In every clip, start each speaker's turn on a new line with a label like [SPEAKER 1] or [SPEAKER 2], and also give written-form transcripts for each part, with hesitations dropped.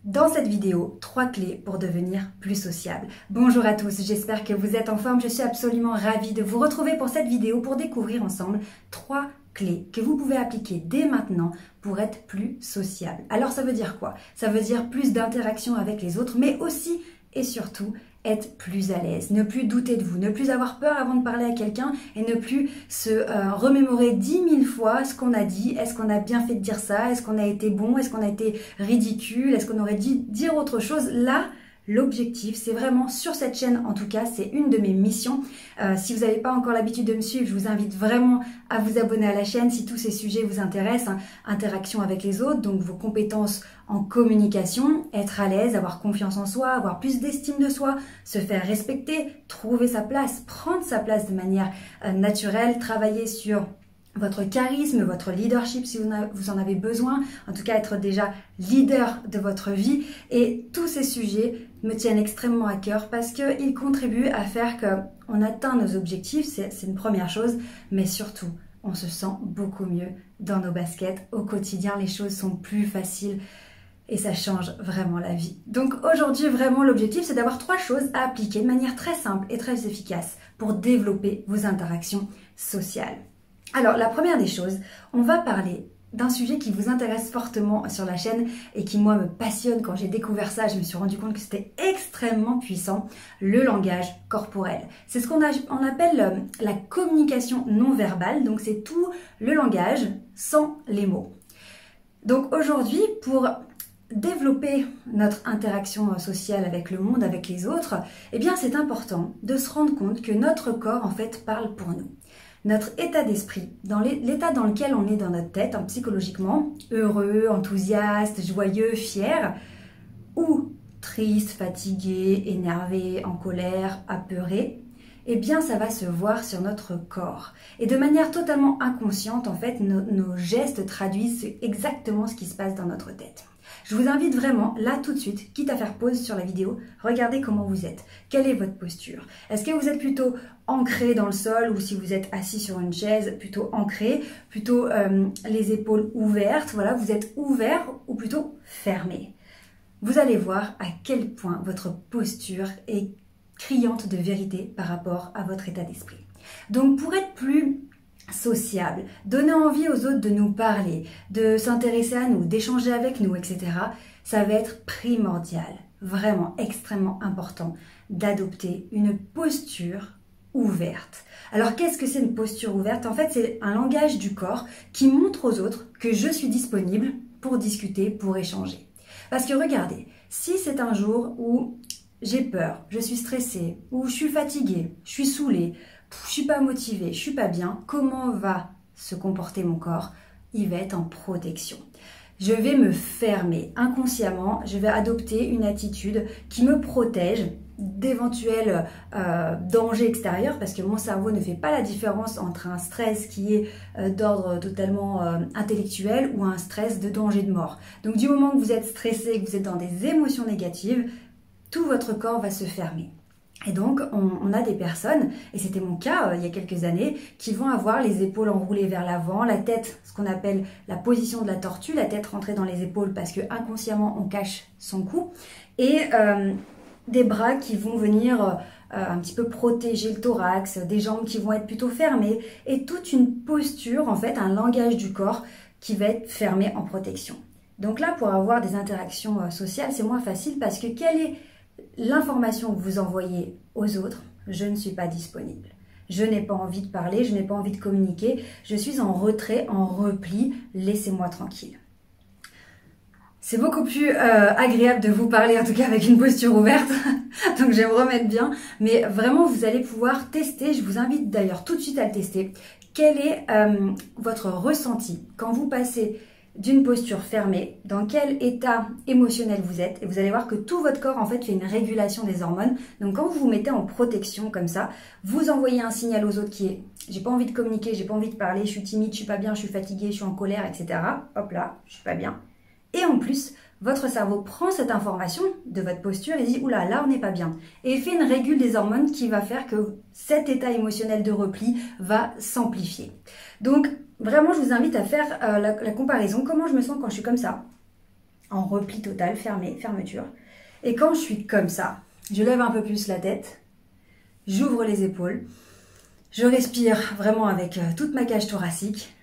[SPEAKER 1] Dans cette vidéo, 3 clés pour devenir plus sociable. Bonjour à tous, j'espère que vous êtes en forme. Je suis absolument ravie de vous retrouver pour cette vidéo pour découvrir ensemble 3 clés que vous pouvez appliquer dès maintenant pour être plus sociable. Alors ça veut dire quoi? Ça veut dire plus d'interaction avec les autres, mais aussi et surtout être plus à l'aise, ne plus douter de vous, ne plus avoir peur avant de parler à quelqu'un et ne plus se remémorer 10 000 fois ce qu'on a dit. Est-ce qu'on a bien fait de dire ça? Est-ce qu'on a été bon? Est-ce qu'on a été ridicule? Est-ce qu'on aurait dû dire autre chose? Là, l'objectif, c'est vraiment sur cette chaîne, en tout cas, c'est une de mes missions. Si vous n'avez pas encore l'habitude de me suivre, je vous invite vraiment à vous abonner à la chaîne si tous ces sujets vous intéressent. Interaction avec les autres, donc vos compétences en communication, être à l'aise, avoir confiance en soi, avoir plus d'estime de soi, se faire respecter, trouver sa place, prendre sa place de manière naturelle, travailler sur votre charisme, votre leadership si vous en avez besoin, en tout cas être déjà leader de votre vie. Et tous ces sujets me tiennent extrêmement à cœur parce qu'ils contribuent à faire qu'on atteint nos objectifs, c'est une première chose, mais surtout on se sent beaucoup mieux dans nos baskets. Au quotidien, les choses sont plus faciles et ça change vraiment la vie. Donc aujourd'hui, vraiment l'objectif, c'est d'avoir 3 choses à appliquer de manière très simple et très efficace pour développer vos interactions sociales. Alors, la première des choses, on va parler d'un sujet qui vous intéresse fortement sur la chaîne et qui, moi, me passionne. Quand j'ai découvert ça, je me suis rendu compte que c'était extrêmement puissant, le langage corporel. C'est ce qu'on appelle la communication non verbale, donc c'est tout le langage sans les mots. Donc aujourd'hui, pour développer notre interaction sociale avec le monde, avec les autres, eh bien c'est important de se rendre compte que notre corps, en fait, parle pour nous. Notre état d'esprit, dans l'état dans lequel on est dans notre tête, psychologiquement, heureux, enthousiaste, joyeux, fier, ou triste, fatigué, énervé, en colère, apeuré, eh bien ça va se voir sur notre corps. Et de manière totalement inconsciente, en fait, nos gestes traduisent exactement ce qui se passe dans notre tête. Je vous invite vraiment, là tout de suite, quitte à faire pause sur la vidéo, regardez comment vous êtes. Quelle est votre posture? Est-ce que vous êtes plutôt ancré dans le sol ou si vous êtes assis sur une chaise, plutôt ancré, plutôt les épaules ouvertes, voilà, vous êtes ouvert ou plutôt fermé? Vous allez voir à quel point votre posture est criante de vérité par rapport à votre état d'esprit. Donc pour être plus sociable, donner envie aux autres de nous parler, de s'intéresser à nous, d'échanger avec nous, etc., ça va être primordial, vraiment extrêmement important d'adopter une posture ouverte. Alors qu'est-ce que c'est une posture ouverte? En fait, c'est un langage du corps qui montre aux autres que je suis disponible pour discuter, pour échanger. Parce que regardez, si c'est un jour où j'ai peur, je suis stressée, ou je suis fatiguée, je suis saoulée, je suis pas motivée, je suis pas bien, comment va se comporter mon corps? Il va être en protection. Je vais me fermer inconsciemment, je vais adopter une attitude qui me protège d'éventuels dangers extérieurs parce que mon cerveau ne fait pas la différence entre un stress qui est d'ordre totalement intellectuel ou un stress de danger de mort. Donc du moment que vous êtes stressé, que vous êtes dans des émotions négatives, tout votre corps va se fermer. Et donc, on a des personnes, et c'était mon cas il y a quelques années, qui vont avoir les épaules enroulées vers l'avant, la tête, ce qu'on appelle la position de la tortue, la tête rentrée dans les épaules parce que inconsciemment on cache son cou, et des bras qui vont venir un petit peu protéger le thorax, des jambes qui vont être plutôt fermées, et toute une posture, en fait, un langage du corps qui va être fermé en protection. Donc là, pour avoir des interactions sociales, c'est moins facile parce que quelle est l'information que vous envoyez aux autres? Je ne suis pas disponible. Je n'ai pas envie de parler, je n'ai pas envie de communiquer. Je suis en retrait, en repli. Laissez-moi tranquille. C'est beaucoup plus agréable de vous parler, en tout cas avec une posture ouverte. Donc je vais me remettre bien. Mais vraiment, vous allez pouvoir tester. Je vous invite d'ailleurs tout de suite à le tester. Quel est votre ressenti quand vous passez d'une posture fermée, dans quel état émotionnel vous êtes, et vous allez voir que tout votre corps en fait fait une régulation des hormones. Donc quand vous vous mettez en protection comme ça, vous envoyez un signal aux autres qui est j'ai pas envie de communiquer, j'ai pas envie de parler, je suis timide, je suis pas bien, je suis fatiguée, je suis en colère, etc. Hop là, je suis pas bien. Et en plus, votre cerveau prend cette information de votre posture et dit oula, là on n'est pas bien, et fait une régule des hormones qui va faire que cet état émotionnel de repli va s'amplifier. Donc vraiment, je vous invite à faire la comparaison. Comment je me sens quand je suis comme ça? en repli total, fermeture. Et quand je suis comme ça, je lève un peu plus la tête, j'ouvre les épaules, je respire vraiment avec toute ma cage thoracique,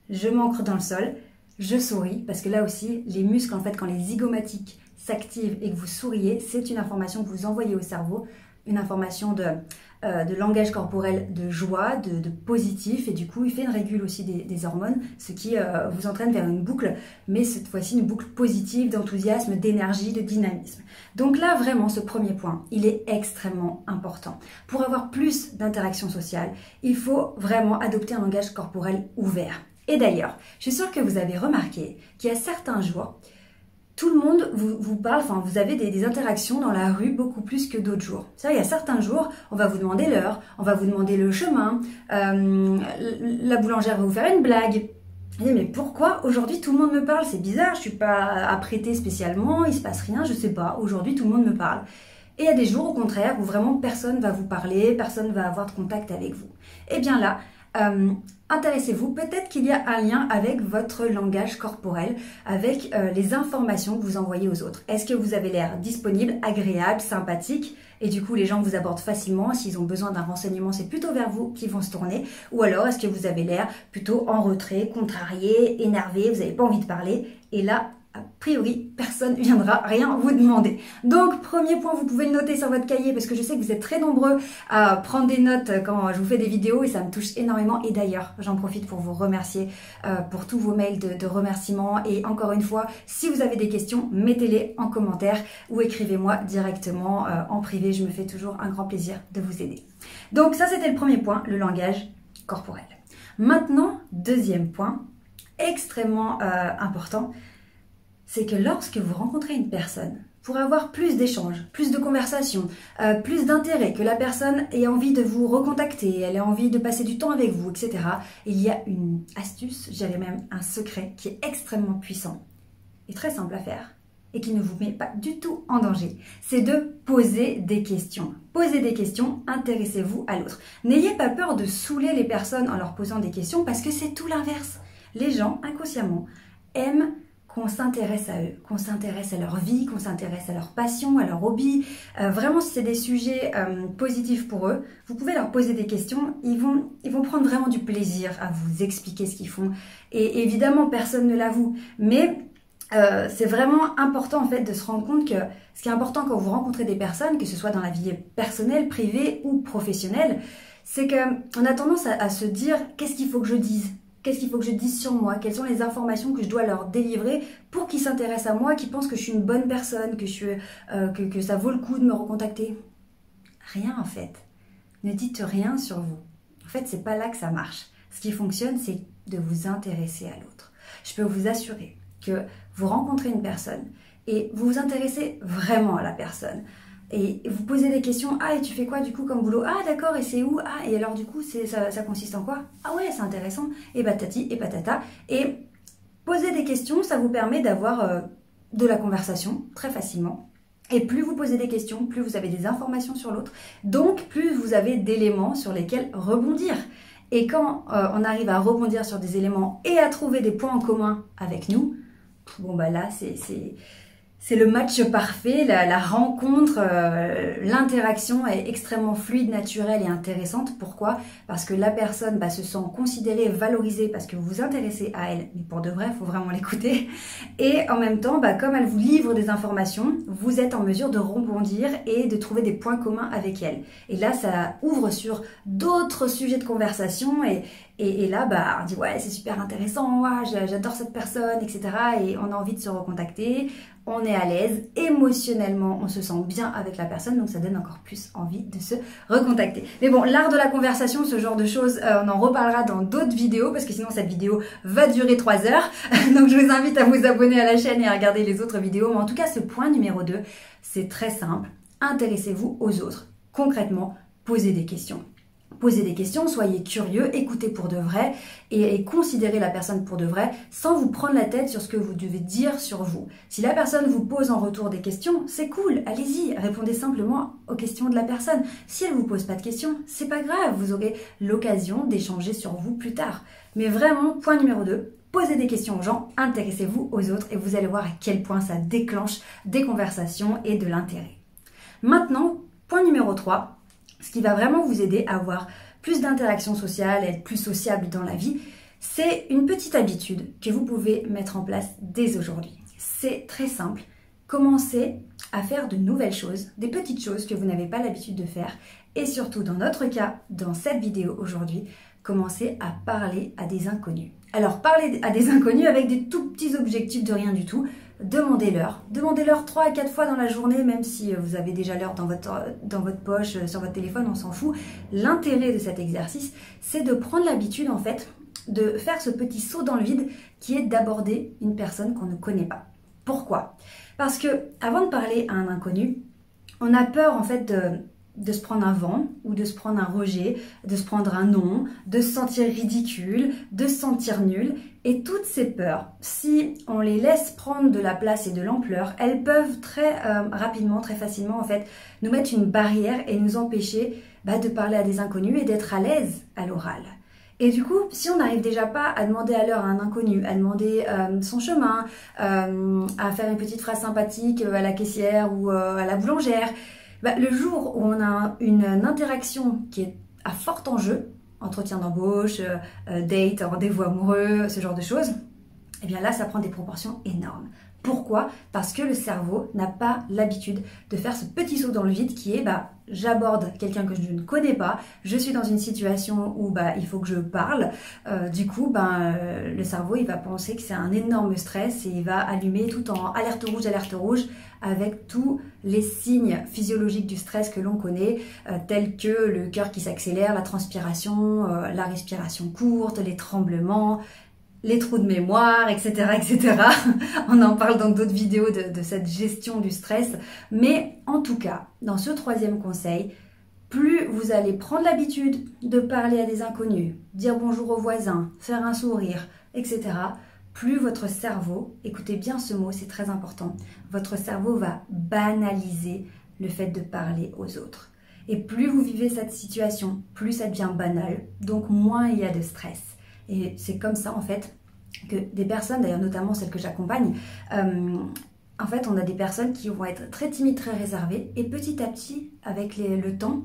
[SPEAKER 1] je m'ancre dans le sol, je souris, parce que là aussi, les muscles, en fait, quand les zygomatiques s'activent et que vous souriez, c'est une information que vous envoyez au cerveau, une information de langage corporel de joie, de positif, et du coup il fait une régule aussi des hormones, ce qui vous entraîne vers une boucle, mais cette fois-ci une boucle positive, d'enthousiasme, d'énergie, de dynamisme. Donc là vraiment ce premier point, il est extrêmement important. Pour avoir plus d'interaction sociale, il faut vraiment adopter un langage corporel ouvert. Et d'ailleurs, je suis sûre que vous avez remarqué qu'il y a certains jours, tout le monde vous parle, enfin vous avez des interactions dans la rue beaucoup plus que d'autres jours. C'est vrai, il y a certains jours, on va vous demander l'heure, on va vous demander le chemin, la boulangère va vous faire une blague. Mais pourquoi aujourd'hui tout le monde me parle? C'est bizarre, je suis pas apprêtée spécialement, il se passe rien, je sais pas, aujourd'hui tout le monde me parle. Et il y a des jours au contraire où vraiment personne va vous parler, personne va avoir de contact avec vous. Et bien là, intéressez-vous, peut-être qu'il y a un lien avec votre langage corporel, avec les informations que vous envoyez aux autres. Est-ce que vous avez l'air disponible, agréable, sympathique, et du coup les gens vous abordent facilement, s'ils ont besoin d'un renseignement, c'est plutôt vers vous qu'ils vont se tourner, ou alors est-ce que vous avez l'air plutôt en retrait, contrarié, énervé, vous n'avez pas envie de parler, et là, a priori, personne ne viendra rien vous demander. Donc, premier point, vous pouvez le noter sur votre cahier parce que je sais que vous êtes très nombreux à prendre des notes quand je vous fais des vidéos et ça me touche énormément. Et d'ailleurs, j'en profite pour vous remercier pour tous vos mails de remerciements. Et encore une fois, si vous avez des questions, mettez-les en commentaire ou écrivez-moi directement en privé. Je me fais toujours un grand plaisir de vous aider. Donc, ça, c'était le premier point, le langage corporel. Maintenant, deuxième point, extrêmement important, c'est que lorsque vous rencontrez une personne, pour avoir plus d'échanges, plus de conversations, plus d'intérêt, que la personne ait envie de vous recontacter, elle ait envie de passer du temps avec vous, etc., il y a une astuce, je dirais même un secret qui est extrêmement puissant et très simple à faire et qui ne vous met pas du tout en danger. C'est de poser des questions. Posez des questions, intéressez-vous à l'autre. N'ayez pas peur de saouler les personnes en leur posant des questions parce que c'est tout l'inverse. Les gens, inconsciemment, aiment qu'on s'intéresse à eux, qu'on s'intéresse à leur vie, qu'on s'intéresse à leur passion, à leur hobby. Vraiment, si c'est des sujets positifs pour eux, vous pouvez leur poser des questions. Ils vont prendre vraiment du plaisir à vous expliquer ce qu'ils font. Et évidemment, personne ne l'avoue. Mais c'est vraiment important en fait de se rendre compte que ce qui est important quand vous rencontrez des personnes, que ce soit dans la vie personnelle, privée ou professionnelle, c'est qu'on a tendance à se dire qu'est-ce qu'il faut que je dise ? Qu'est-ce qu'il faut que je dise sur moi? Quelles sont les informations que je dois leur délivrer pour qu'ils s'intéressent à moi, qu'ils pensent que je suis une bonne personne, que ça vaut le coup de me recontacter? Rien en fait. Ne dites rien sur vous. En fait, c'est pas là que ça marche. Ce qui fonctionne, c'est de vous intéresser à l'autre. Je peux vous assurer que vous rencontrez une personne et vous vous intéressez vraiment à la personne. Et vous posez des questions, ah et tu fais quoi du coup comme boulot? Ah d'accord, et c'est où? Ah et alors du coup ça consiste en quoi? Ah ouais, c'est intéressant, et patati et patata. Et poser des questions, ça vous permet d'avoir de la conversation très facilement. Et plus vous posez des questions, plus vous avez des informations sur l'autre, donc plus vous avez d'éléments sur lesquels rebondir. Et quand on arrive à rebondir sur des éléments et à trouver des points en commun avec nous, bon bah là c'est le match parfait, la rencontre, l'interaction est extrêmement fluide, naturelle et intéressante. Pourquoi? Parce que la personne se sent considérée, valorisée parce que vous vous intéressez à elle. Mais pour de vrai, il faut vraiment l'écouter. Et en même temps, comme elle vous livre des informations, vous êtes en mesure de rebondir et de trouver des points communs avec elle. Et là, ça ouvre sur d'autres sujets de conversation et là, on dit ouais, c'est super intéressant, ouais, j'adore cette personne, etc. Et on a envie de se recontacter. On est à l'aise, émotionnellement, on se sent bien avec la personne, donc ça donne encore plus envie de se recontacter. Mais bon, l'art de la conversation, ce genre de choses, on en reparlera dans d'autres vidéos, parce que sinon cette vidéo va durer 3 heures. Donc je vous invite à vous abonner à la chaîne et à regarder les autres vidéos. Mais en tout cas, ce point numéro 2, c'est très simple. Intéressez-vous aux autres. Concrètement, posez des questions. Posez des questions, soyez curieux, écoutez pour de vrai et considérez la personne pour de vrai sans vous prendre la tête sur ce que vous devez dire sur vous. Si la personne vous pose en retour des questions, c'est cool, allez-y, répondez simplement aux questions de la personne. Si elle vous pose pas de questions, c'est pas grave, vous aurez l'occasion d'échanger sur vous plus tard. Mais vraiment, point numéro 2, posez des questions aux gens, intéressez-vous aux autres et vous allez voir à quel point ça déclenche des conversations et de l'intérêt. Maintenant, point numéro 3, ce qui va vraiment vous aider à avoir plus d'interactions sociales, être plus sociable dans la vie, c'est une petite habitude que vous pouvez mettre en place dès aujourd'hui. C'est très simple. Commencez à faire de nouvelles choses, des petites choses que vous n'avez pas l'habitude de faire. Et surtout, dans notre cas, dans cette vidéo aujourd'hui, commencez à parler à des inconnus. Alors, parlez à des inconnus avec des tout petits objectifs de rien du tout. Demandez-leur 3 à 4 fois dans la journée, même si vous avez déjà l'heure dans votre poche, sur votre téléphone, on s'en fout. L'intérêt de cet exercice, c'est de prendre l'habitude en fait de faire ce petit saut dans le vide qui est d'aborder une personne qu'on ne connaît pas. Pourquoi? Parce que avant de parler à un inconnu, on a peur en fait de se prendre un vent ou de se prendre un rejet, de se prendre un non, de se sentir ridicule, de se sentir nul. Et toutes ces peurs, si on les laisse prendre de la place et de l'ampleur, elles peuvent très rapidement, très facilement en fait, nous mettre une barrière et nous empêcher de parler à des inconnus et d'être à l'aise à l'oral. Et du coup, si on n'arrive déjà pas à demander à l'heure à un inconnu, à demander son chemin, à faire une petite phrase sympathique à la caissière ou à la boulangère, le jour où on a une interaction qui est à fort enjeu, entretien d'embauche, date, rendez-vous amoureux, ce genre de choses, et bien là, ça prend des proportions énormes. Pourquoi? Parce que le cerveau n'a pas l'habitude de faire ce petit saut dans le vide qui est j'aborde quelqu'un que je ne connais pas, je suis dans une situation où il faut que je parle, du coup le cerveau il va penser que c'est un énorme stress et il va allumer tout en alerte rouge avec tous les signes physiologiques du stress que l'on connaît, tels que le cœur qui s'accélère, la transpiration, la respiration courte, les tremblements, les trous de mémoire, etc., etc. On en parle dans d'autres vidéos de cette gestion du stress. Mais en tout cas, dans ce troisième conseil, plus vous allez prendre l'habitude de parler à des inconnus, dire bonjour aux voisins, faire un sourire, etc., plus votre cerveau, écoutez bien ce mot, c'est très important, votre cerveau va banaliser le fait de parler aux autres. Et plus vous vivez cette situation, plus ça devient banal, donc moins il y a de stress. Et c'est comme ça, en fait, que des personnes, d'ailleurs notamment celles que j'accompagne, en fait, on a des personnes qui vont être très timides, très réservées, et petit à petit, avec le temps,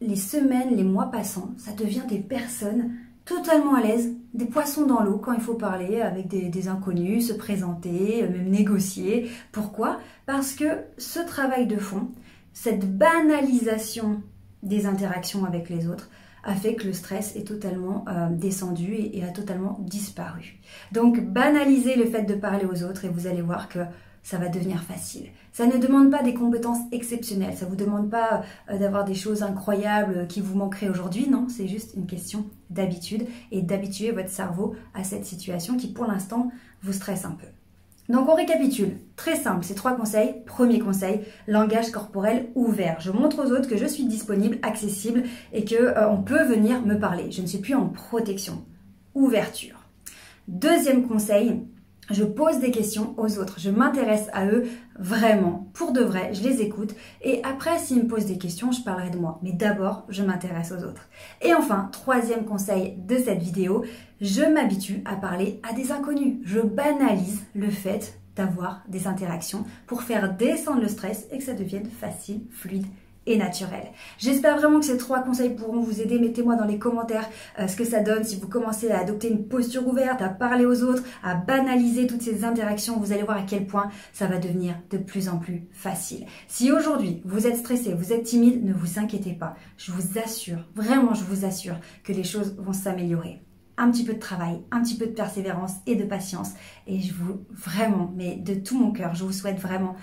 [SPEAKER 1] les semaines, les mois passant, ça devient des personnes totalement à l'aise, des poissons dans l'eau quand il faut parler avec des inconnus, se présenter, même négocier. Pourquoi? Parce que ce travail de fond, cette banalisation des interactions avec les autres, a fait que le stress est totalement descendu et a totalement disparu. Donc banalisez le fait de parler aux autres et vous allez voir que ça va devenir facile. Ça ne demande pas des compétences exceptionnelles, ça ne vous demande pas d'avoir des choses incroyables qui vous manqueraient aujourd'hui, non, c'est juste une question d'habitude et d'habituer votre cerveau à cette situation qui pour l'instant vous stresse un peu. Donc on récapitule, très simple, ces 3 conseils. Premier conseil, langage corporel ouvert. Je montre aux autres que je suis disponible, accessible et qu'on peut venir me parler. Je ne suis plus en protection. Ouverture. Deuxième conseil, je pose des questions aux autres. Je m'intéresse à eux vraiment, pour de vrai, je les écoute. Et après, s'ils me posent des questions, je parlerai de moi. Mais d'abord, je m'intéresse aux autres. Et enfin, troisième conseil de cette vidéo, je m'habitue à parler à des inconnus. Je banalise le fait d'avoir des interactions pour faire descendre le stress et que ça devienne facile, fluide et naturel. J'espère vraiment que ces 3 conseils pourront vous aider. Mettez-moi dans les commentaires ce que ça donne si vous commencez à adopter une posture ouverte, à parler aux autres, à banaliser toutes ces interactions. Vous allez voir à quel point ça va devenir de plus en plus facile. Si aujourd'hui vous êtes stressé, vous êtes timide, ne vous inquiétez pas. Je vous assure, vraiment je vous assure que les choses vont s'améliorer. Un petit peu de travail, un petit peu de persévérance et de patience. Et je vous, vraiment, mais de tout mon cœur, je vous souhaite vraiment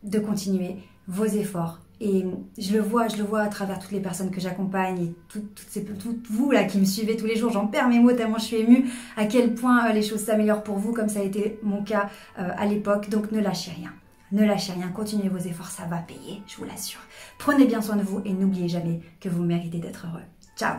[SPEAKER 1] de continuer vos efforts. Et je le vois à travers toutes les personnes que j'accompagne et toutes vous là qui me suivez tous les jours, j'en perds mes mots tellement je suis émue à quel point les choses s'améliorent pour vous comme ça a été mon cas à l'époque. Donc ne lâchez rien. Ne lâchez rien, continuez vos efforts, ça va payer, je vous l'assure. Prenez bien soin de vous et n'oubliez jamais que vous méritez d'être heureux. Ciao!